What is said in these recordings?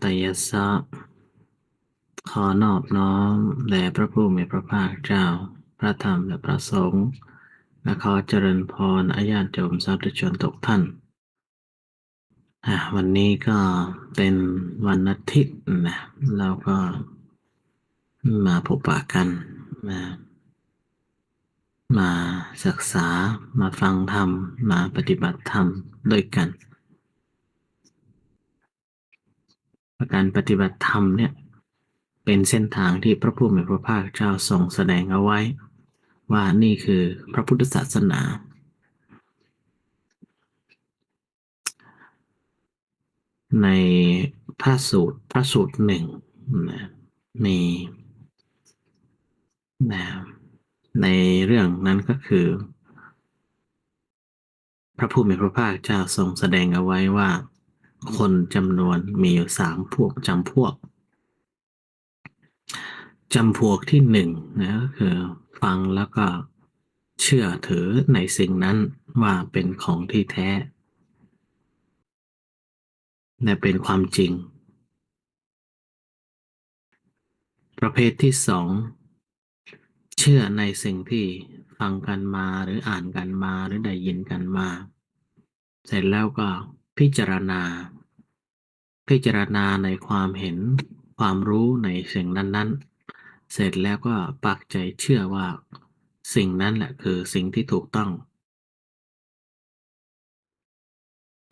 ตยัสสะขอนอบน้อมแด่พระผู้มีพระภาคเจ้าพระธรรมและพระสงฆ์และขอเจริญพรอาญาติโยมสาธุชนทุกท่านวันนี้ก็เป็นวันอาทิตย์นะเราก็มาพบปะกันมามาศึกษามาฟังธรรมมาปฏิบัติธรรมด้วยกันการปฏิบัติธรรมเนี่ยเป็นเส้นทางที่พระผู้มีพระภาคเจ้าทรงแสดงเอาไว้ว่านี่คือพระพุทธศาสนาในพระสูตรหนึ่งนะมีนะในเรื่องนั้นก็คือพระผู้มีพระภาคเจ้าทรงแสดงเอาไว้ว่าคนจำนวนมีอยู่จำพวกที่หนึ่งนะก็คือฟังแล้วก็เชื่อถือในสิ่งนั้นว่าเป็นของที่แท้และเป็นความจริงประเภทที่สองเชื่อในสิ่งที่ฟังกันมาหรืออ่านกันมาหรือได้ยินกันมาเสร็จแล้วก็พิจารณาพิจารณาในความเห็นความรู้ในสิ่งนั้นๆเสร็จแล้วก็ปักใจเชื่อว่าสิ่งนั้นแหละคือสิ่งที่ถูกต้อง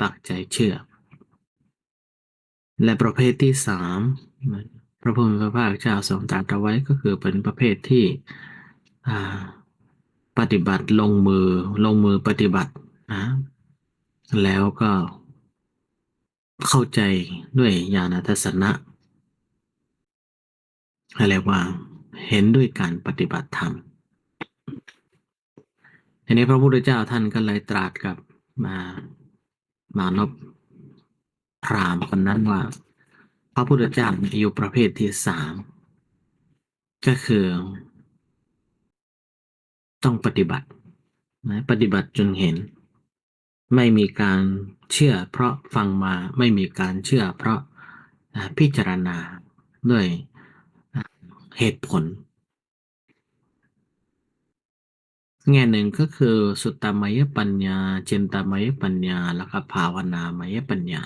ปักใจเชื่อและประเภทที่สามพระพุทธพระภาคเจ้าทรงตรัสเอาไว้ก็คือเป็นประเภทที่อ่าปฏิบัติลงมือปฏิบัตินะแล้วก็เข้าใจด้วยญาณทัสสนะเรียกว่าเห็นด้วยการปฏิบัติธรรมทีนี้พระพุทธเจ้าท่านก็เลยตรัสกับมานพพราหมณ์คนนั้นว่าพระพุทธเจ้าอยู่ประเภทที่สามก็คือต้องปฏิบัตินะปฏิบัติจนเห็นไม่มีการเชื่อเพราะฟังมาไม่มีการเชื่อเพราะพิจารณาด้วยเหตุผลแง่หนึ่งก็คือสุตตมยปัญญาจินตมยปัญญาแล้วก็ภาวนามยปัญญา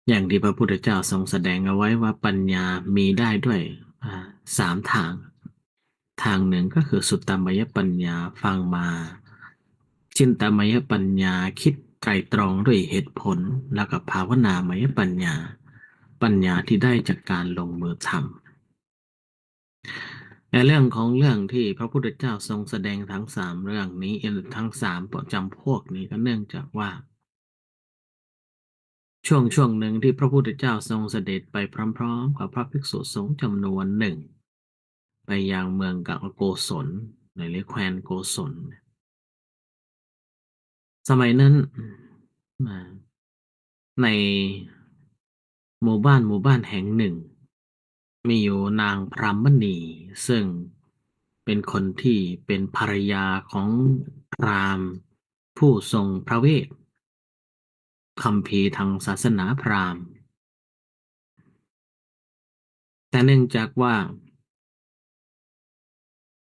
อย่างที่พระพุทธเจ้าทรงแสดงเอาไว้ว่าปัญญามีได้ด้วยสามทางทางหนึ่งก็คือสุตตมยปัญญาฟังมาจินตมยปัญญาคิดไตรตรองด้วยเหตุผลแล้วก็ภาวนามยปัญญาปัญญาที่ได้จากการลงมือทำในเรื่องของเรื่องที่พระพุทธเจ้าทรงแสดงทั้งสามเรื่องนี้ทั้งสามจำพวกนี้ก็เนื่องจากว่าช่วงหนึ่งที่พระพุทธเจ้าทรงเสด็จไปพร้อมๆกับพระภิกษุสงฆ์จำนวนหนึ่งไปยังเมืองกังโกศลหรือแคว้นโกศลสมัยนั้นในหมู่บ้านแห่งหนึ่งมีอยู่นางพรามณีซึ่งเป็นคนที่เป็นภรรยาของพราหมณ์ผู้ทรงพระเวทคัมภีร์ทางศาสนาพราหมณ์แต่เนื่องจากว่า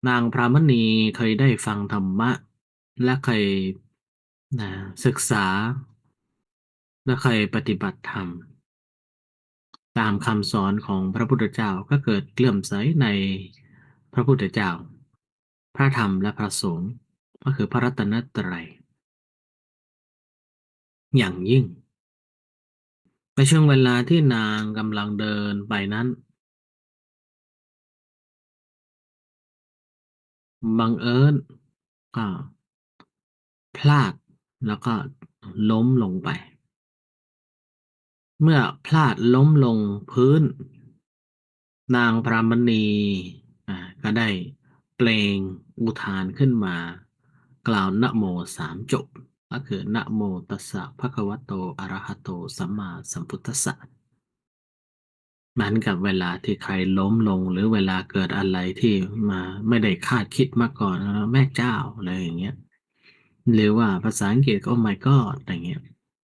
นางพรามณีเคยได้ฟังธรรมะและเคยนะศึกษาและเคยปฏิบัติธรรมตามคำสอนของพระพุทธเจ้าก็เกิดเลื่อมใสในพระพุทธเจ้าพระธรรมและพระสงฆ์ก็คือพระรัตนตรัยอย่างยิ่งในช่วงเวลาที่นางกำลังเดินไปนั้นบังเอิญก็พลาดแล้วก็ล้มลงไปเมื่อพลาดล้มลงพื้นนางพรามณีก็ได้เปล่งอุทานขึ้นมากล่าวนะโมสามจบก็คือนะโมตัสสะภะคะวะโตอะระหะโตสัมมาสัมพุทธัสสะเหมือนกับเวลาที่ใครล้มลงหรือเวลาเกิดอะไรที่มาไม่ได้คาดคิดมาก่อนแม่เจ้าอะไรอย่างเงี้ยหรือว่าภาษาอังกฤษก็ Oh my God อะไรเงี้ย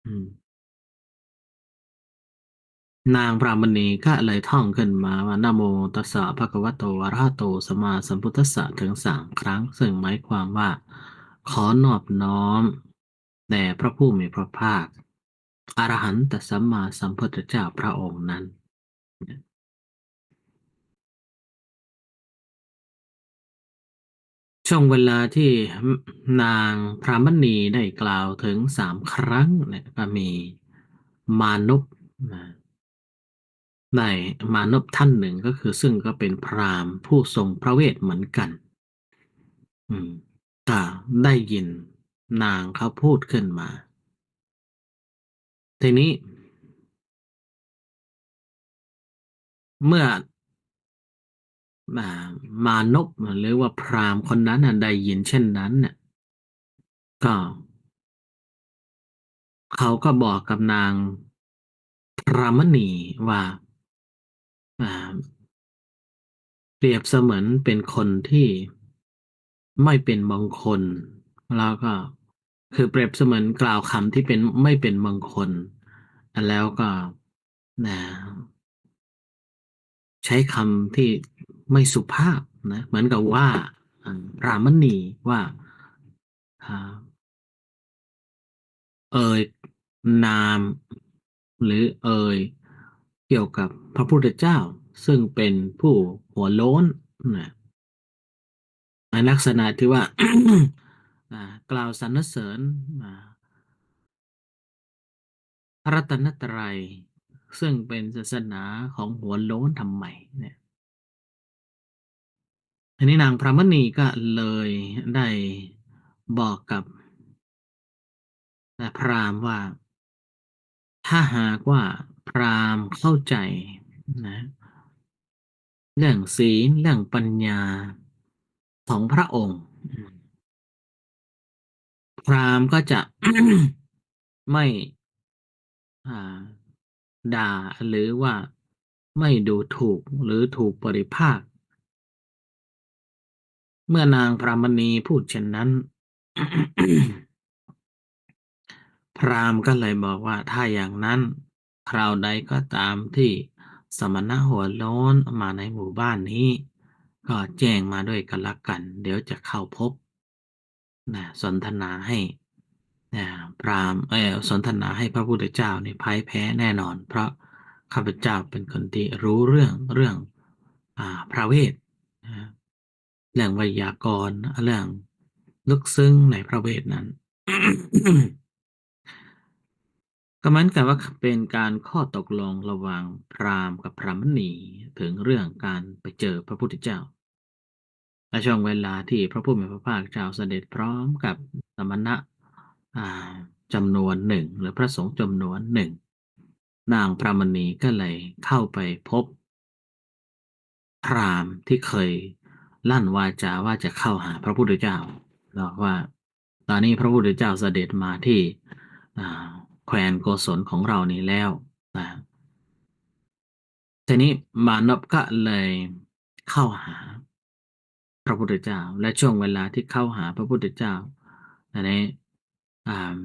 อืม นางพรามณีก็เลยท่องขึ้นมาว่านะโมตัสสะภะคะวะโตอะระหะโตสัมมาสัมพุทธัสสะถึง3 ครั้งซึ่งหมายความว่าขอนอบน้อมแด่พระผู้มีพระภาคอรหันตสัมมาสัมพุทธเจ้าพระองค์นั้นช่วงเวลาที่นางพรามณีได้กล่าวถึง3 ครั้งเนี่ยก็มีมานพนะได้มานพท่านหนึ่งก็คือซึ่งก็เป็นพราหมณ์ผู้ทรงพระเวทเหมือนกันอืมก็ได้ยินนางเขาพูดขึ้นมาทีนี้เมื่ออ่ามานพหรือว่าพราหมณ์คนนั้นน่ะได้ยินเช่นนั้นเนี่ยก็เขาก็บอกกับนางพรามณีว่าอ่าเปรียบเสมือนเป็นคนที่ไม่เป็นมงคลแล้วก็คือเปรียบเสมือนกล่าวคำที่เป็นไม่เป็นมงคลแล้วก็นะใช้คำที่ไม่สุภาพนะเหมือนกับว่าพรามณีว่าอ่า เอ่ยนามหรือเอ่ยเกี่ยวกับพระพุทธเจ้าซึ่งเป็นผู้หัวโล้นนะในลักษณะที่ว่ากล่าวสรรเสริญอ่าพระรัตนตรัยซึ่งเป็นศาสนาของหัวโล้นทำไมเนี่ยทีนี้นางพระมณีก็เลยได้บอกกับพราหมณ์ว่าถ้าหากว่าพราหมณ์เข้าใจนะ เรื่องศีลเรื่องปัญญาของพระองค์พราหมณ์ก็จะไม่อ่าด่าหรือว่าไม่ดูถูกหรือถูกปริพาทเมื่อนางพรามณีพูดเช่นนั้นพราหมณ์ก็เลยบอกว่าถ้าอย่างนั้นคราวใดก็ตามที่สมณะหัวโล้นมาในหมู่บ้านนี้ก็แจ้งมาด้วยกันละกันเดี๋ยวจะเข้าพบนะสนทนาให้พราหมณ์สนทนาให้พระพุทธเจ้าเนี่ยพ่ายแพ้แน่นอนเพราะข้าพเจ้าเป็นคนที่รู้เรื่องพระเวทนะเรื่องไวยากรณ์เรื่องลึกซึ้งในพระเวทนั้น ก็เหมือนกับว่าเป็นการข้อตกลงระหว่างพราหมณ์กับพรามณีถึงเรื่องการไปเจอพระพุทธเจ้าและช่วงเวลาที่พระผู้มีพระภาคเจ้าเสด็จพร้อมกับสมณะอ่าจำนวนหนึ่งหรือพระสงฆ์จำนวนหนึ่งนางพรามณีก็เลยเข้าไปพบพราหมณ์ที่เคยลั่นวาจาว่าจะเข้าหาพระพุทธเจ้าบอกว่าตอนนี้พระพุทธเจ้าเสด็จมาที่อ่าแคว้นโกศลของเรานี้แล้วนะ ทีนี้มานพก็เลยเข้าหาพระพุทธเจ้าและช่วงเวลาที่เข้าหาพระพุทธเจ้าอันนี้อ่า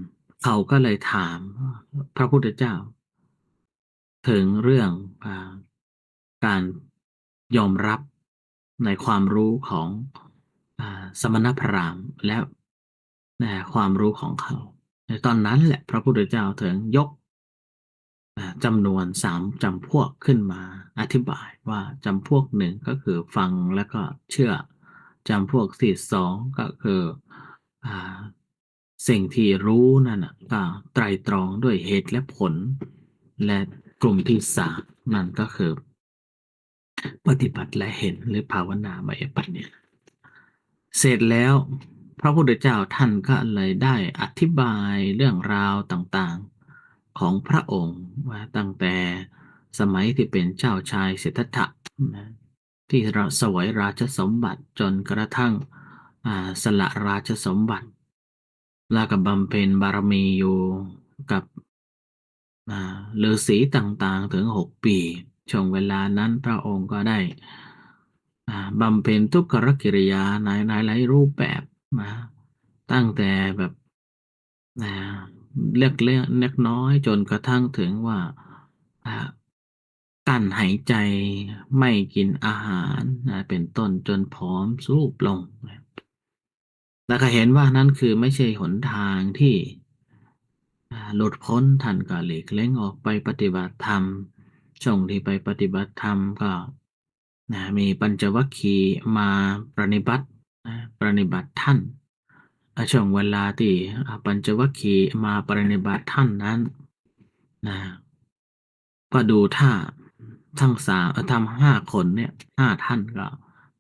เขาก็เลยถามพระพุทธเจ้าถึงเรื่องอาการยอมรับในความรู้ของสมณพราหมณ์และความรู้ของเขาในตอนนั้นแหละพระพุทธเจ้าถึงยก จำนวน3 จำพวกขึ้นมาอธิบายว่าจำพวกหนึ่งก็คือฟังแล้วก็เชื่อจำพวกที่2ก็คืออ่าสิ่งที่รู้นั่นน่ะก็ไตร่ตรองด้วยเหตุและผลและกลุ่มที่3นั่นก็คือปฏิบัติและเห็นหรือภาวนามยปัญญา เสร็จแล้วพระพุทธเจ้าท่านก็เลยได้อธิบายเรื่องราวต่างๆของพระองค์ว่าตั้งแต่สมัยที่เป็นเจ้าชายสิทธัตถะนะที่เสวยราชสมบัติจนกระทั่งสละราชสมบัติแล้วก็บำเพ็ญบารมีอยู่กับฤาษีต่างๆถึง6 ปีช่วงเวลานั้นพระองค์ก็ได้บำเพ็ญทุกขกิริยาในหลายรูปแบบนะตั้งแต่แบบอ่าเล็กน้อยจนกระทั่งถึงว่า กั้นหายใจไม่กินอาหารเป็นต้นจนผอมทรุดลงแล้วก็เห็นว่านั่นคือไม่ใช่หนทางที่หลุดพ้นท่านก็หลีกเล้งออกไปปฏิบัติธรรมช่วงที่ไปปฏิบัติธรรมก็มีปัญจวัคคีย์มาปรนนิบัติปรนนิบัติท่านช่วงเวลาที่ปัญจวัคคีย์มาปรนนิบัติท่านนั้นนะก็ดูท่าทั้งทั้ง5 คนเนี่ย5 ท่านก็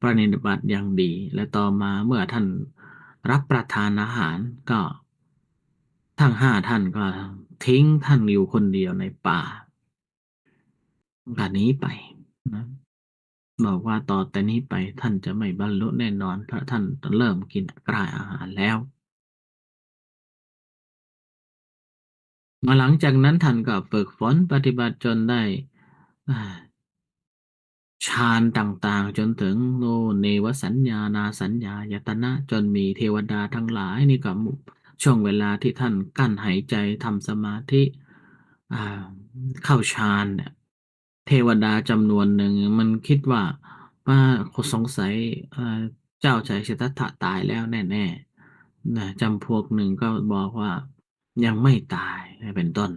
ปรนนิบัติอย่างดีและต่อมาเมื่อท่านรับประทานอาหารก็ทั้ง5 ท่านก็ทิ้งท่านอยู่คนเดียวในป่าก็หนีไปนะบอกว่าต่อแต่นี้ไปท่านจะไม่บรรลุแน่นอนเพราะท่านเริ่มกินกล้ายอาหารแล้วมาหลังจากนั้นท่านก็ฝึกฝนปฏิบัติจนได้อ่า ฌานต่างๆจนถึงโนเนวสัญญานาสัญญายตนะจนมีเทวดาทั้งหลายนี่ก็ช่วงเวลาที่ท่านกั้นหายใจทำสมาธิอ่าเข้าฌานเนี่ยเทวดาจำนวนหนึ่งมันคิดว่าสงสัยเจ้าชายสิทธัตถะตายแล้วแน่ๆนะจำพวกหนึ่งก็บอกว่ายังไม่ตายเป็นต้น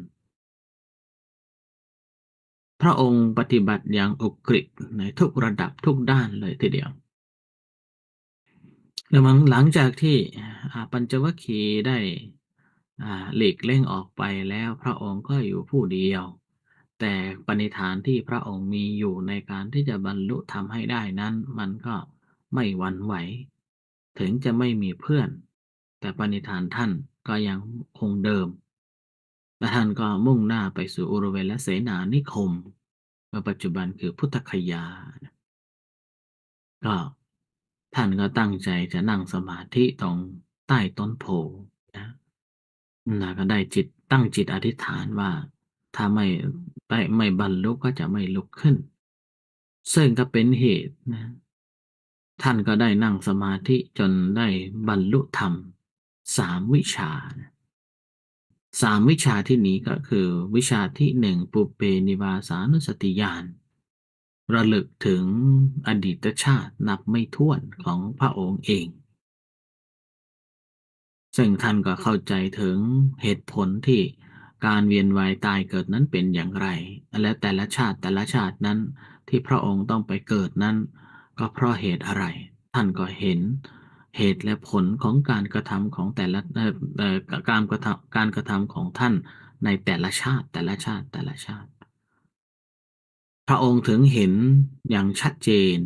พระองค์ปฏิบัติอย่างอุกฤษในทุกระดับทุกด้านเลยทีเดียวแล้วหลังจากที่ปัญจวัคคีย์ได้หลีกเล่งออกไปแล้วพระองค์ก็อยู่ผู้เดียวแต่ปณิธานที่พระองค์มีอยู่ในการที่จะบรรลุธรรมให้ได้นั้นมันก็ไม่หวั่นไหวถึงจะไม่มีเพื่อนแต่ปณิธานท่านก็ยังคงเดิมและท่านก็มุ่งหน้าไปสู่อุรุเวลเสนานิคมปัจจุบันคือพุทธคยาก็ท่านก็ตั้งใจจะนั่งสมาธิตรงใต้ต้นโพธิ์นะก็ได้ตั้งจิตอธิษฐานว่าถ้าไม่บรรลุก็จะไม่ลุกขึ้นซึ่งก็เป็นเหตุนะท่านก็ได้นั่งสมาธิจนได้บรรลุธรรม3 วิชา3 วิชาที่นี้ก็คือวิชาที่1ปุพเพนิวาสานุสติญาณระลึกถึงอดีตชาตินับไม่ถ้วนของพระองค์เองซึ่งท่านก็เข้าใจถึงเหตุผลที่การเวียนว่ายตายเกิดนั้นเป็นอย่างไรและแต่ละชาตินั้นที่พระองค์ต้องไปเกิดนั้นก็เพราะเหตุอะไรท่านก็เห็นเหตุและผลของการกระทำของแต่ละการกระทำของท่านในแต่ละชาติพระองค์ถึงเห็นอย่างชัดเจน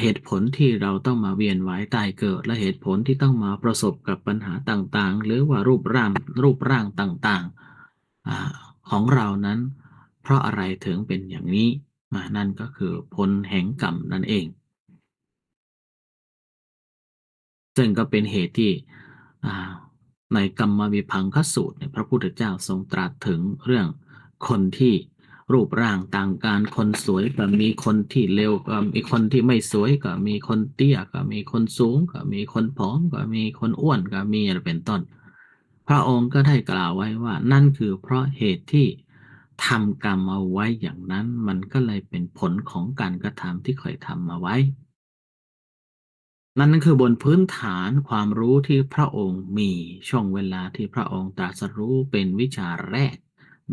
เหตุผลที่เราต้องมาเวียนว่ายตายเกิดและเหตุผลที่ต้องมาประสบกับปัญหาต่างๆหรือว่ารูปร่างต่างๆของเรานั้นเพราะอะไรถึงเป็นอย่างนี้นั่นก็คือผลแห่งกรรมนั่นเอง ซึ่งก็เป็นเหตุที่อ่าในกัมมวิภังคสูตรเนี่ยพระพุทธเจ้าทรงตรัสถึงเรื่องคนที่รูปร่างต่างกันคนสวยก็มีคนที่เลวก็มีคนที่ไม่สวยก็มีคนเตี้ยก็มีคนสูงก็มีคนผอมก็มีคนอ้วนก็มีอะไรเป็นต้นพระองค์ก็ได้กล่าวไว้ว่านั่นคือเพราะเหตุที่ทำกรรมเอาไว้อย่างนั้นมันก็เลยเป็นผลของการกระทำที่เคยทำมาไว้ นั่นคือบนพื้นฐานความรู้ที่พระองค์มีช่วงเวลาที่พระองค์ตรัสรู้เป็นวิชาแรก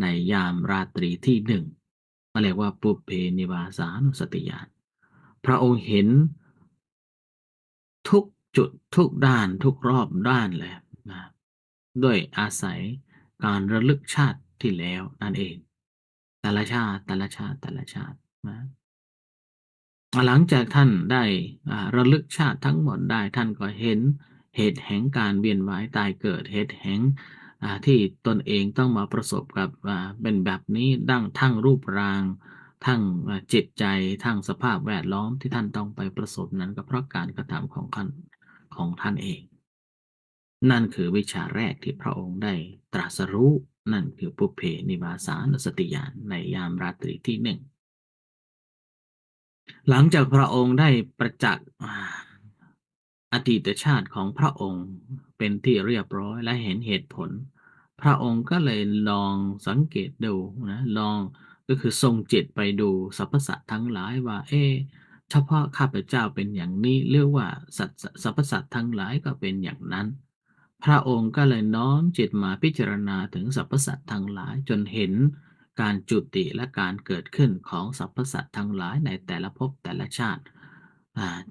ในยามราตรีที่1เรียกว่าปุพเพนิวาสานุสติญาณพระองค์เห็นทุกจุดทุกด้านทุกรอบด้านเลยนะด้วยอาศัยการระลึกชาติที่แล้วนั่นเองแต่ละชาตินะ หลังจากท่านได้ระลึกชาติทั้งหมดได้ท่านก็เห็นเหตุแห่งการเวียนว่ายตายเกิดเหตุแห่งที่ตนเองต้องมาประสบกับเป็นแบบนี้ทั้งรูปร่างทั้งจิตใจทั้งสภาพแวดล้อมที่ท่านต้องไปประสบนั้นก็เพราะการกระทำของท่านเองนั่นคือวิชาแรกที่พระองค์ได้ตรัสรู้นั่นคือปุพเพนิวาสานุสติญาณในยามราตรีที่1 หลังจากพระองค์ได้ประจักษ์อดีตชาติของพระองค์เป็นที่เรียบร้อยและเห็นเหตุผลพระองค์ก็เลยลองสังเกตดูนะลอง ก็คือทรงจิตไปดูสรรพสัตว์ทั้งหลายว่าเฉพาะข้าพเจ้าเป็นอย่างนี้หรือว่าสรรพสัตว์ทั้งหลายก็เป็นอย่างนั้นพระองค์ก็เลยน้อมจิตมาพิจารณาถึงสรรพสัตว์ทั้งหลายจนเห็นการจุติและการเกิดขึ้นของสรรพสัตว์ทั้งหลายในแต่ละภพแต่ละชาติ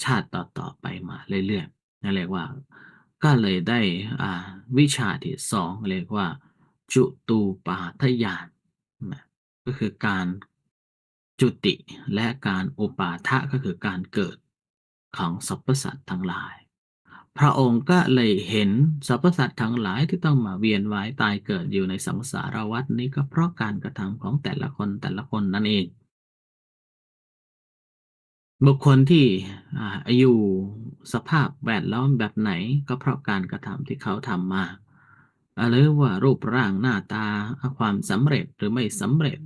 ชาติต่อไปมาเรื่อยๆนั่นเรียกว่าก็เลยได้วิชาที่สองเรียกว่าจุตูปาทญาณนะก็คือการจุติและการอุปาทะก็คือการเกิดของสรรพสัตว์ทั้งหลายพระองค์ก็เลยเห็นสรรพสัตว์ทั้งหลายที่ต้องมาเวียนว่ายตายเกิดอยู่ในสังสารวัฏนี้ก็เพราะการกระทำของแต่ละคนแต่ละคนนั่นเองบุคคลที่อยู่สภาพแวดล้อมแบบไหนก็เพราะการกระทำที่เขาทำมาหรือว่ารูปร่างหน้าตาความสำเร็จหรือไม่สำเร็จ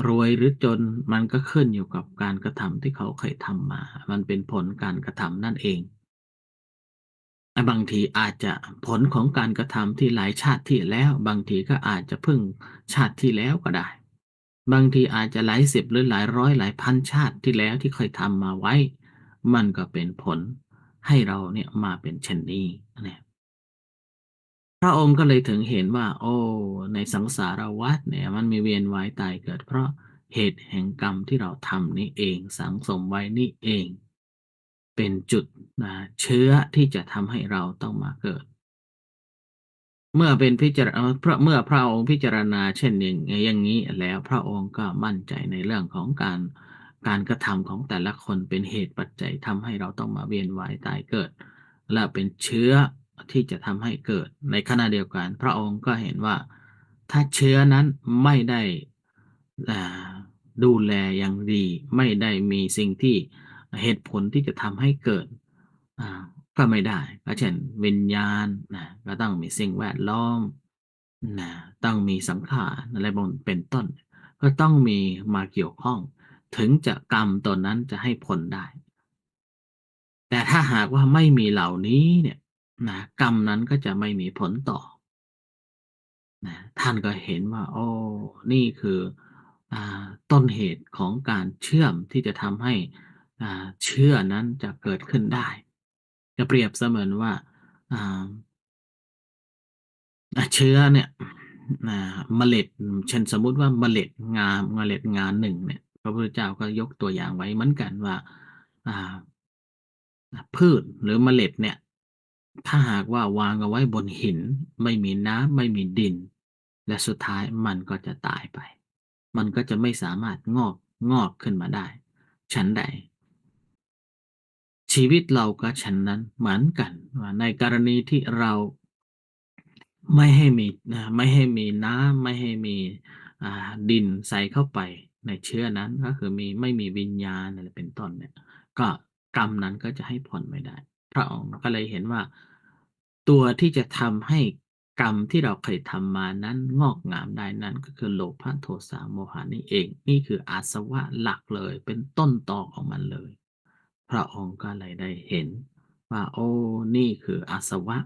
รวยหรือจนมันก็ขึ้นอยู่กับการกระทำที่เขาเคยทำมามันเป็นผลการกระทำนั่นเองบางทีอาจจะผลของการกระทำที่หลายชาติที่แล้วบางทีก็อาจจะพึ่งชาติที่แล้วก็ได้บางทีอาจจะหลายสิบหรือหลายร้อยหลายพันชาติที่แล้วที่เคยทำมาไว้มันก็เป็นผลให้เราเนี่ยมาเป็นเช่นนี้เนี่ยพระองค์ก็เลยถึงเห็นว่าโอ้ในสังสารวัฏเนี่ยมันมีเวียนว่ายตายเกิดเพราะเหตุแห่งกรรมที่เราทำนี้เองสังสมไว้นี่เองเป็นจุดเชื้อที่จะทำให้เราต้องมาเกิด เมื่อเป็นพิจารพระเมื่อพระองค์พิจารณาเช่นอย่างนี้แล้วพระองค์ก็มั่นใจในเรื่องของการกระทำของแต่ละคนเป็นเหตุปัจจัยทำให้เราต้องมาเวียนว่ายตายเกิดและเป็นเชื้อที่จะทำให้เกิดในขณะเดียวกันพระองค์ก็เห็นว่าถ้าเชื้อนั้นไม่ได้อ่าดูแลอย่างดีไม่ได้มีสิ่งที่เหตุผลที่จะทำให้เกิด อ่าก็ไม่ได้ก็เช่นวิญญาณนะก็ต้องมีสิ่งแวดล้อมนะต้องมีสังขารอะไรบางเป็นต้นก็ต้องมีมาเกี่ยวข้องถึงจะกรรมตนนั้นจะให้ผลได้แต่ถ้าหากว่าไม่มีเหล่านี้เนี่ยนะกรรมนั้นก็จะไม่มีผลต่อนะท่านก็เห็นว่าโอ้นี่คือต้นเหตุของการเชื่อมที่จะทำให้เชื่อนั้นจะเกิดขึ้นได้จะเปรียบเสมือนว่าอ่า เชื้อเนี่ยเมล็ดเช่นสมมุติว่าเมล็ดงาหนึ่งเนี่ยพระพุทธเจ้าก็ยกตัวอย่างไว้เหมือนกันว่าอ่าพืชหรือเมล็ดเนี่ยถ้าหากว่าวางเอาไว้บนหินไม่มีน้ำไม่มีดินและสุดท้ายมันก็จะตายไปมันก็จะไม่สามารถงอกขึ้นมาได้ฉันใด ชีวิตเราก็ฉันนั้นเหมือนกันว่าในกรณีที่เราไม่ให้มีน้ำไม่ให้มีดินใส่เข้าไปในเชื้อนั้นก็คือไม่มีวิญญาณอะไรเป็นต้นเนี่ยก็กรรมนั้นก็จะให้ผลไม่ได้พระองค์ก็เลยเห็นว่าตัวที่จะทำให้กรรมที่เราเคยทำมานั้นงอกงามได้นั้นก็คือโลภะโทสะโมหะนี่เองนี่คืออาสวะหลักเลยเป็นต้นตอของมันเลย พระองค์ก็เลยได้เห็นว่าโอ้นี่คืออาสวะ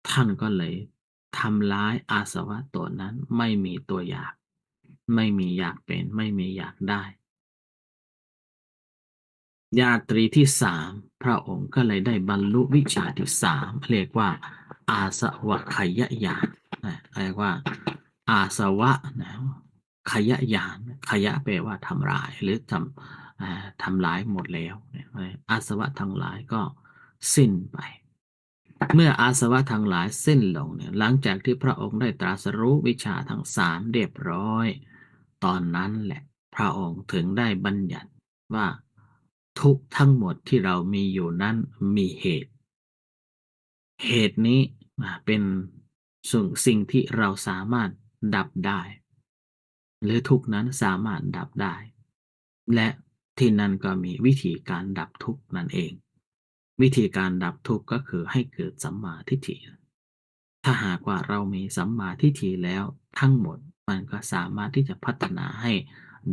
ท่านก็เลยทำร้ายอาสวะตัวนั้นไม่มีตัวอยากไม่มีอยากเป็นไม่มีอยากได้ ญาตรีที่สามพระองค์ก็เลยได้บรรลุวิชาที่สามเรียกว่าอาสวะขยญาณเรียกว่าอาสวะนะขยญาณขยะแปลว่าทำลายหรือทำลายหมดแล้วเนี่ยอาสวะทั้งหลายก็สิ้นไปเมื่ออาสวะทั้งหลายสิ้นลงเนี่ยหลังจากที่พระองค์ได้ตรัสรู้วิชาทั้งสามเรียบร้อยตอนนั้นแหละพระองค์ถึงได้บัญญัติว่า ทุกข์ทั้งหมดที่เรามีอยู่นั้นมีเหตุ เหตุนี้เป็นสิ่งที่เราสามารถดับได้ หรือทุกข์นั้นสามารถดับได้ และที่นั่นก็มีวิธีการดับทุกข์นั่นเอง วิธีการดับทุกข์ก็คือให้เกิดสัมมาทิฏฐิ ถ้าหากว่าเรามีสัมมาทิฏฐิแล้วทั้งหมดมันก็สามารถที่จะพัฒนาให้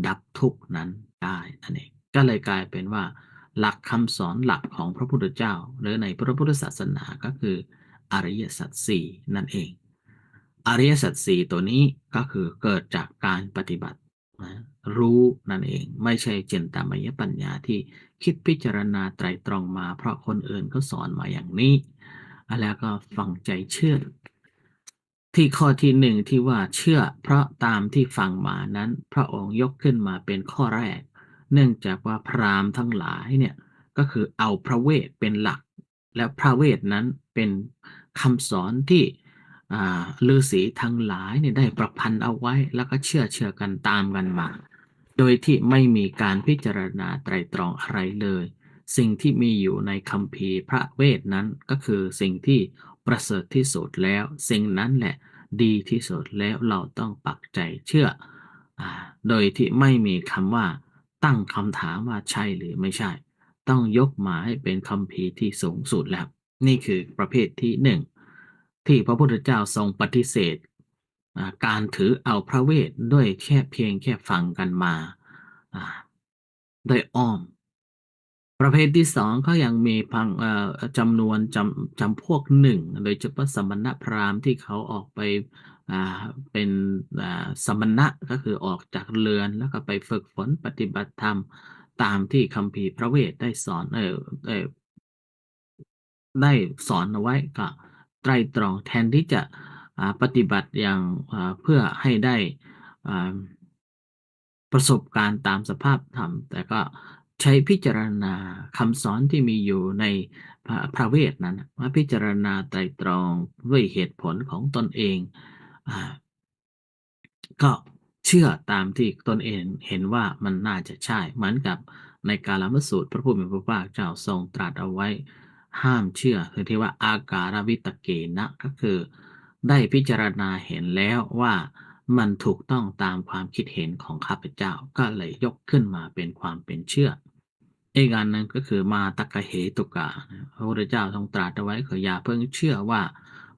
ดับทุกข์นั้นได้นั่นเองก็เลยกลายเป็นว่าหลักคำสอนหลักของพระพุทธเจ้าหรือในพระพุทธศาสนาก็คืออริยสัจสี่นั่นเองอริยสัจสี่ตัวนี้ก็คือเกิดจากการปฏิบัตินะ รู้นั่นเองไม่ใช่จินตามยปัญญาที่คิดพิจารณาไตรตรองมาเพราะคนอื่นเขาสอนมาอย่างนี้แล้วก็ฟังใจเชื่อที่ข้อที่หนึ่งที่ว่าเชื่อเพราะตามที่ฟังมานั้นพระองค์ยกขึ้นมาเป็นข้อแรกเนื่องจากว่าพราหมณ์ทั้งหลายเนี่ยก็คือเอาพระเวทเป็นหลักและพระเวทนั้นเป็นคำสอนที่ฤาษีทั้งหลายเนี่ยได้ประพันธ์เอาไว้แล้วก็เชื่อกันตามกันมาโดยที่ไม่มีการพิจารณาไตรตรองอะไรเลยสิ่งที่มีอยู่ในคัมภีร์พระเวทนั้นก็คือสิ่งที่ประเสริฐที่สุดแล้วสิ่งนั้นแหละดีที่สุดแล้วเราต้องปักใจเชื่อโดยที่ไม่มีคำว่าตั้งคำถามว่าใช่หรือไม่ใช่ต้องยกมาให้เป็นคัมภีร์ที่สูงสุดแล้วนี่คือประเภทที่หนึ่งที่พระพุทธเจ้าทรงปฏิเสธการถือเอาพระเวทด้วยแค่เพียงแค่ฟังกันมาโดยอ้อมประเภทที่สองก็ยังมีพังจำนวนจำพวกหนึ่งโดยเฉพาะสมณพราหมณ์ที่เขาออกไปอ่าเป็นสมณะก็คือออกจากเรือนแล้วก็ไปฝึกฝนปฏิบัติธรรมตามที่คัมภีร์พระเวทได้สอนเออ ได้สอนเอาไว้ก็ไตร่ตรองแทนที่จะปฏิบัติอย่างเพื่อให้ได้อ่าประสบการณ์ตามสภาพธรรมแต่ก็ใช้พิจารณาคำสอนที่มีอยู่ในพระเวทนั้นมาพิจารณาไตร่ตรองด้วยเหตุผลของตนเองอ่า ก็เชื่อตามที่ตนเองเห็นว่ามันน่าจะใช่เหมือนกับในกาลามสูตรพระผู้มีพระภาคเจ้าทรงตรัสเอาไว้ห้ามเชื่อคือที่ว่าอาการวิตเกนะก็คือได้พิจารณาเห็นแล้วว่ามันถูกต้องตามความคิดเห็นของข้าพเจ้าก็เลยยกขึ้นมาเป็นความเป็นเชื่ออีกอันหนึงก็คือมาตกเหตุกะพระพุทธเจ้าทรงตรัสเอาไว้คืออย่าเพิ่งเชื่อว่า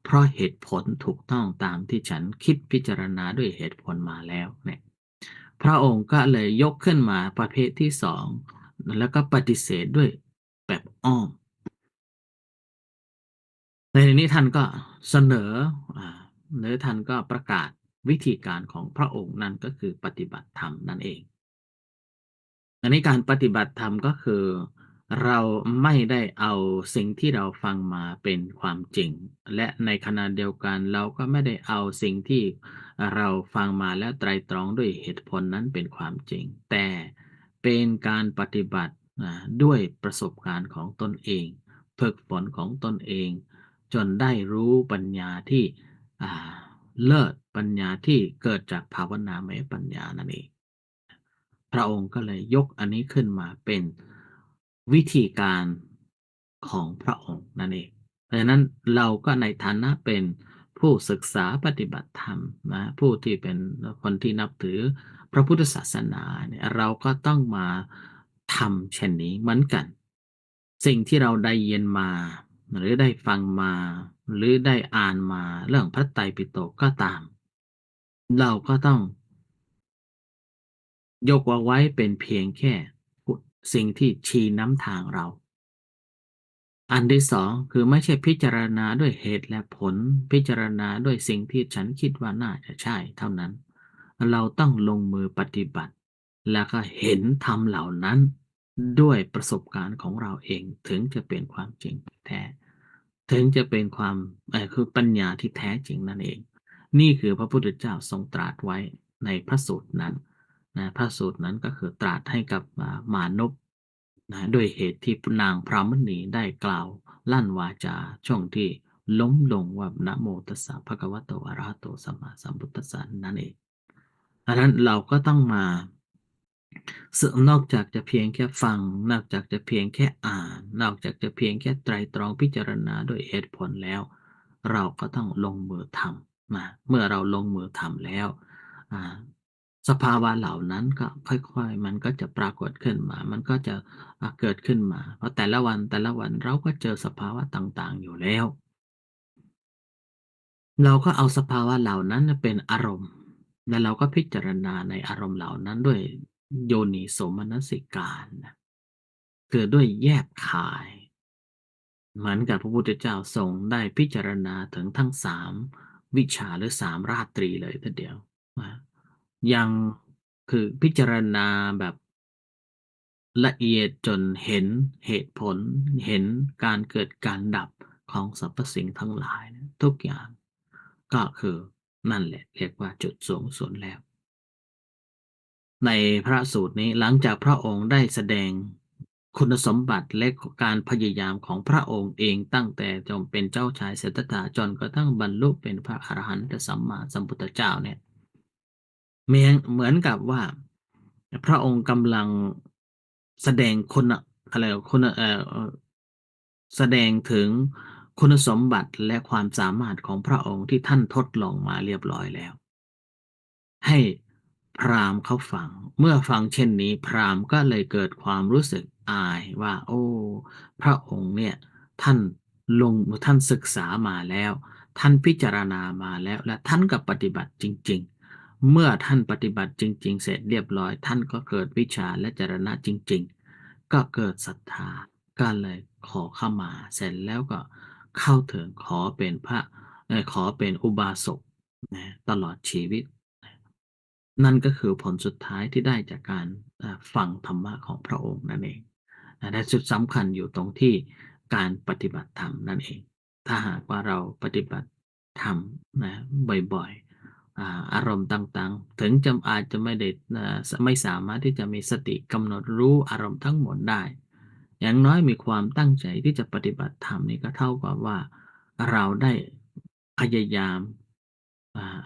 เพราะเหตุผลถูกต้องตามที่ฉันคิดพิจารณาด้วยเหตุผลมาแล้วเนี่ยพระองค์ก็เลยยกขึ้นมาประเภทที่สองแล้วก็ปฏิเสธด้วยแบบอ้อมในทีนี้ท่านก็เสนอหรือท่านก็ประกาศวิธีการของพระองค์นั่นก็คือปฏิบัติธรรมนั่นเอง อันนี้การปฏิบัติธรรมก็คือเราไม่ได้เอาสิ่งที่เราฟังมาเป็นความจริงและในขณะเดียวกันเราก็ไม่ได้เอาสิ่งที่เราฟังมาแล้วไตรตรองด้วยเหตุผลนั้นเป็นความจริงแต่เป็นการปฏิบัติด้วยประสบการณ์ของตนเองฝึกฝนของตนเองจนได้รู้ปัญญาที่อ่าเลิศปัญญาที่เกิดจากภาวนามยปัญญานั่นเอง พระองค์ก็เลยยกอันนี้ขึ้นมาเป็นวิธีการของพระองค์นั่นเองเพราะฉะนั้นเราก็ในฐานะเป็นผู้ศึกษาปฏิบัติธรรมนะผู้ที่เป็นคนที่นับถือพระพุทธศาสนาเนี่ยเราก็ต้องมาทำเช่นนี้เหมือนกันสิ่งที่เราได้ยินมาหรือได้ฟังมาหรือได้อ่านมาเรื่องพระไตรปิฎกก็ตามเราก็ต้อง ยกเอาไว้เป็นเพียงแค่สิ่งที่ชี้นำทางเรา อันที่สองคือไม่ใช่พิจารณาด้วยเหตุและผลพิจารณาด้วยสิ่งที่ฉันคิดว่าน่าจะใช่เท่านั้นเราต้องลงมือปฏิบัติแล้วก็เห็นธรรมเหล่านั้นด้วยประสบการณ์ของเราเองถึงจะเป็นความจริงแท้ถึงจะเป็นความคือปัญญาที่แท้จริงนั่นเองนี่คือพระพุทธเจ้าทรงตรัสไว้ในพระสูตรนั้นนะพระสูตรนั้นก็คือตรัสให้กับมานพ ด้วยเหตุที่นางพรามณีได้กล่าวลั่นวาจาช่วงที่ล้มลงว่านะโมตัสสะภะคะวะโตอะระหะโตสัมมาสัมพุทธัสสะนั่นเองดังนั้นเราก็ต้องมาซึ่งนอกจากจะเพียงแค่ฟังนอกจากจะเพียงแค่อ่านนอกจากจะเพียงแค่ไตรตรองพิจารณาด้วยเหตุผลแล้วเราก็ต้องลงมือทำเมื่อเราลงมือทำแล้วอ่าสภาวะเหล่านั้นก็ค่อยๆมันก็จะปรากฏขึ้นมามันก็จะเกิดขึ้นมาเพราะแต่ละวันแต่ละวันเราก็เจอสภาวะต่างๆอยู่แล้วเราก็เอาสภาวะเหล่านั้นน่ะเป็นอารมณ์แล้วเราก็พิจารณาในอารมณ์เหล่านั้นด้วยโยนิโสมนสิการคือด้วยแยบคายเหมือนกับพระพุทธเจ้าทรงได้พิจารณาถึงทั้ง3วิชาหรือ3ราตรีเลยทีเดียวนะยัง คือพิจารณาแบบละเอียดจนเห็นเหตุผลเห็นการเกิดการดับของสรรพสิ่งทั้งหลายทุกอย่างก็คือนั่นแหละเรียกว่าจุดสูงสุดแล้วในพระสูตรนี้หลังจากพระองค์ได้แสดงคุณสมบัติและการพยายามของพระองค์เองตั้งแต่จงเป็นเจ้าชายสิทธัตถะจนกระทั่งบรรลุเป็นพระอรหันตสัมมาสัมพุทธเจ้าเนี่ย เหมือนกับว่าพระองค์กำลังแสดงคุณอะไรคุณแสดงถึงคุณสมบัติและความสามารถของพระองค์ที่ท่านทดลองมาเรียบร้อยแล้วให้พราหมณ์เขาฟังเมื่อฟังเช่นนี้พราหมณ์ก็เลยเกิดความรู้สึกอายว่าโอ้พระองค์เนี่ยท่านลงท่านศึกษามาแล้วท่านพิจารณามาแล้วและท่านก็ปฏิบัติจริงๆ เมื่อท่านปฏิบัติจริงๆเสร็จเรียบร้อยท่านก็เกิดวิชาและจรณะจริงๆก็เกิดศรัทธาก็เลยขอเข้ามาเสร็จแล้วก็เข้าถึงขอเป็นพระขอเป็นอุบาสกนะตลอดชีวิตนั่นก็คือผลสุดท้ายที่ได้จากการฟังธรรมะของพระองค์นั่นเองและจุดสำคัญอยู่ตรงที่การปฏิบัติธรรมนั่นเองถ้าหากว่าเราปฏิบัติธรรมนะบ่อยๆอารมณ์ต่างๆถึงจะอาจจะไม่ได้ไม่สามารถที่จะมีสติกำหนดรู้อารมณ์ทั้งหมดได้อย่างน้อยมีความตั้งใจที่จะปฏิบัติธรรมนี่ก็เท่ากับว่าเราได้พยายาม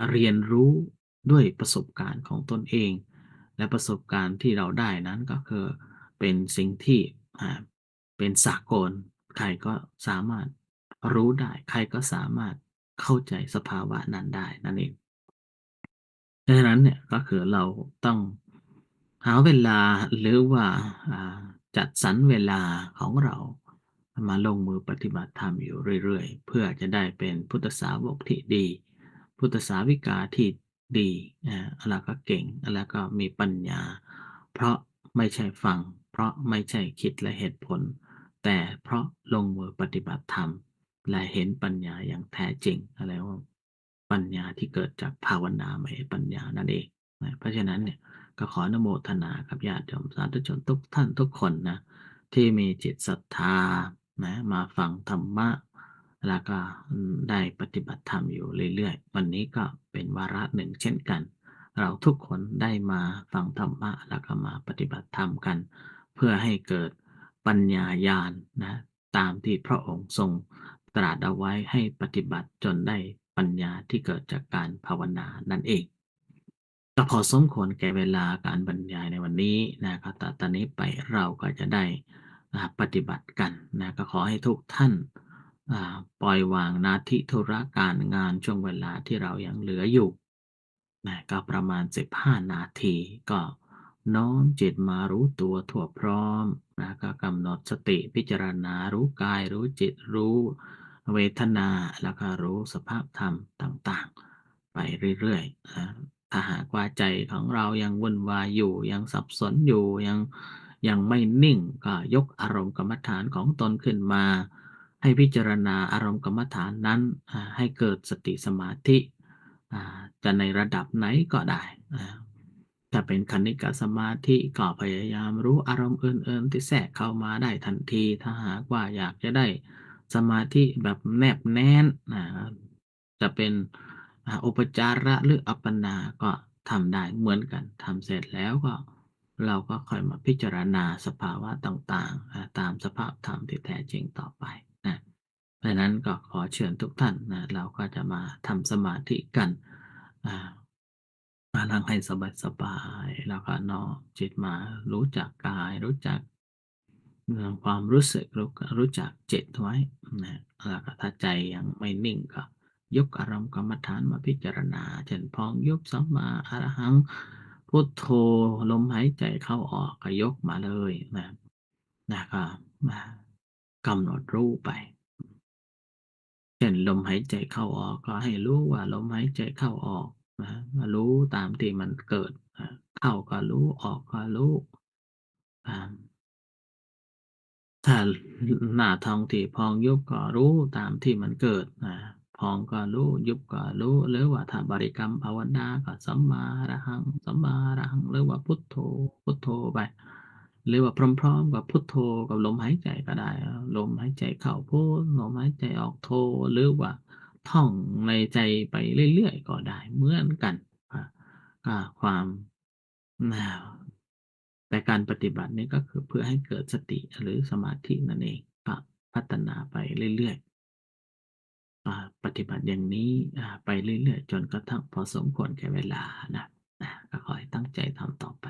เรียนรู้ด้วยประสบการณ์ของตนเองและประสบการณ์ที่เราได้นั้นก็คือเป็นสิ่งที่เป็นสากลใครก็สามารถรู้ได้ใครก็สามารถเข้าใจสภาวะนั้นได้นั่นเอง ดังนั้นเนี่ยก็คือเราต้องหาเวลาหรือว่าอ่าจัดสรรเวลาของเรามาลงมือปฏิบัติธรรมอยู่เรื่อยๆเพื่อจะได้เป็นพุทธสาวกที่ดีพุทธสาวิกาที่ดีแล้วก็เก่งแล้วก็มีปัญญาเพราะไม่ใช่ฟังเพราะไม่ใช่คิดและเหตุผลแต่เพราะลงมือปฏิบัติธรรม และเห็นปัญญาอย่างแท้จริงอะไรว่าปัญญาที่เกิดจากภาวนาไม่ใช่ปัญญานั่นเองนะเพราะฉะนั้นเนี่ยก็ขออนุโมทนากับญาติโยมสาธุชนทุกท่านทุกคนนะที่มีจิตศรัทธานะมาฟังธรรมะแล้วก็ได้ปฏิบัติธรรมอยู่เรื่อยๆวันนี้ก็เป็นวาระหนึ่งเช่นกันเราทุกคนได้มาฟังธรรมะแล้วก็มาปฏิบัติธรรมกันเพื่อให้เกิดปัญญาญาณนะตามที่พระองค์ทรง ตรัสเอาไว้ให้ปฏิบัติจนได้ปัญญาที่เกิดจากการภาวนานั่นเองก็พอสมควรแก่เวลาการบรรยายในวันนี้นะครับต่อตอนนี้ไปเราก็จะได้ปฏิบัติกันนะก็ขอให้ทุกท่านปล่อยวางหน้าที่ธุระการงานช่วงเวลาที่เรายังเหลืออยู่นะก็ประมาณ15นาทีก็น้อมจิตมารู้ตัวทั่วพร้อมนะก็กำหนดสติพิจารณารู้กายรู้จิตรู้เวทนาแล้วก็รู้สภาพธรรมต่างๆไปเรื่อยๆถ้าหากว่าใจของเรายังวุ่นวายอยู่ยังสับสนอยู่ยังไม่นิ่งก็ยกอารมณ์กรรมฐานของตนขึ้นมาให้พิจารณาอารมณ์กรรมฐานนั้นให้เกิดสติสมาธิจะในระดับไหนก็ได้ถ้าเป็นคณิกะสมาธิก็พยายามรู้อารมณ์อื่นๆที่แทรกเข้ามาได้ทันทีถ้าหากว่าอยากจะได้สมาธิแบบแนบแน่นจะเป็นอุปจาระหรืออัปปนาก็ทำได้เหมือนกันทำเสร็จแล้วก็เราก็ค่อยมาพิจารณาสภาวะต่างๆตามสภาพธรรมที่แท้จริงต่อไปนะเพราะฉะนั้นก็ขอเชิญทุกท่านนะเราก็จะมาทำสมาธิกันอ่า มานั่งให้สบายๆแล้วก็น้อมจิตมารู้จักกายรู้จักความรู้สึกรู้จักจิตไว้นะแล้วก็ถ้าใจยังไม่นิ่งก็ยกอารมณ์กรรมฐานมาพิจารณาเช่นพองยุบสัมมาอรหังพุทโธลมหายใจเข้าออกก็ยกมาเลยนะก็มากำหนดรู้ไป เช่นลมหายใจเข้าออกก็ให้รู้ว่าลมหายใจเข้าออกนะมารู้ตามที่มันเกิดเข้าก็รู้ออกก็รู้อ่าถ้าหน้าท้องที่พองยุบก็รู้ตามที่มันเกิดพ พองก็รู้ยุบก็รู้หรือว่าถ้าบริกรรมภาวนาก็สัมมาอรหังสัมมาอรหังหรือว่าพุทโธพุทโธไปหรือว่าพร้อมๆกับพุทโธกับลมหายใจก็ได้ลมหายใจเข้าพุทลมหายใจออกโธหรือว่าท่องในใจไปเรื่อยๆก็ได้เหมือนกันอ่าความอ่าแต่การปฏิบัตินี้ก็คือเพื่อให้เกิดสติหรือสมาธินั่นเองก็พัฒนาไปเรื่อยๆปฏิบัติอย่างนี้ไปเรื่อยๆจนกระทั่งพอสมควรแก่เวลานะก็ขอให้ตั้งใจทำต่อไป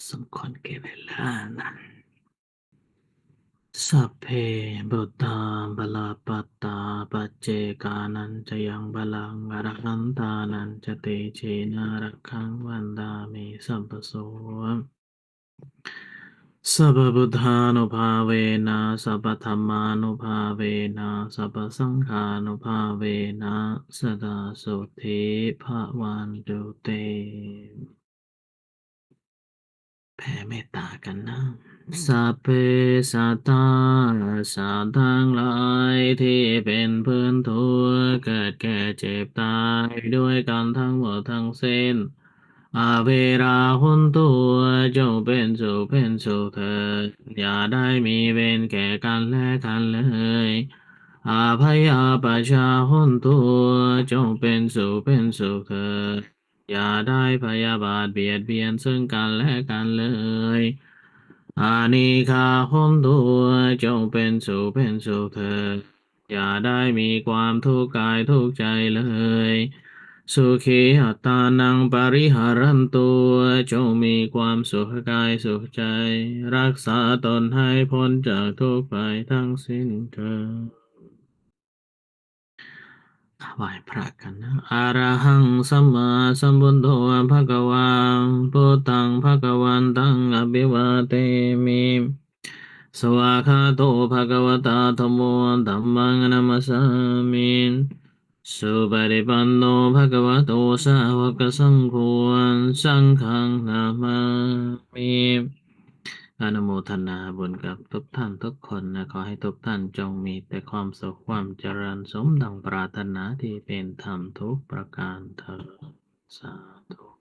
สมควรแก่เวลานะสัพเพบุตตาบลาปัตตาปัจเจกานันจะยังบาลังอรหันตานันจะเตเชนะรักขังวันดามิสัมปโสสัพพพุทธานุภาเวนะสัพพธรรมานุภาเวนะสัพพสังฆานุภาเวนะสดาโสทิภะวันตุเตแผ่เมตตากันนะ สัพเพสัตตาสัตว์ทั้งหลายที่เป็นพื้นทุกข์เกิดแก่เจ็บตายด้วยกันทั้งหมดทั้งสิ้นอาเวราหุนตัวจงเป็นสุขเถิดอย่าได้มีเวรแก่กันและกันเลยอาภัยอาปชชาหุนตัวจงเป็นสุขเถิดอย่าได้พยาบาทเบียดเบียนซึ่งกันและกันเลยอานิคาหุนตัวจงเป็นสุขเถิดอย่าได้มีความทุกข์กายทุกข์ใจเลยสุขีอัตตานังปริหารันตัวจงมีความสุขกายสุขใจรักษาตนให้พ้นจากทุกข์ภัยทั้งสิ้นเถิด ไหว้พระกันนะอะระหังสัมมาสัมพุทโธภะคะวาพุทธังภะคะวันตังอภิวาเทมิสวากขาโตภะคะวตาธัมโมธัมมังนัมสสามิสุปฏิปันโนภะคะวะโตสาวกสังโฆสังฆังนามามิอนุโมทนาบุญกับทุกท่านทุกคนนะขอให้ทุกท่านจงมีแต่ความสุขความเจริญสมดังปรารถนาที่เป็นธรรมทุกประการเถิด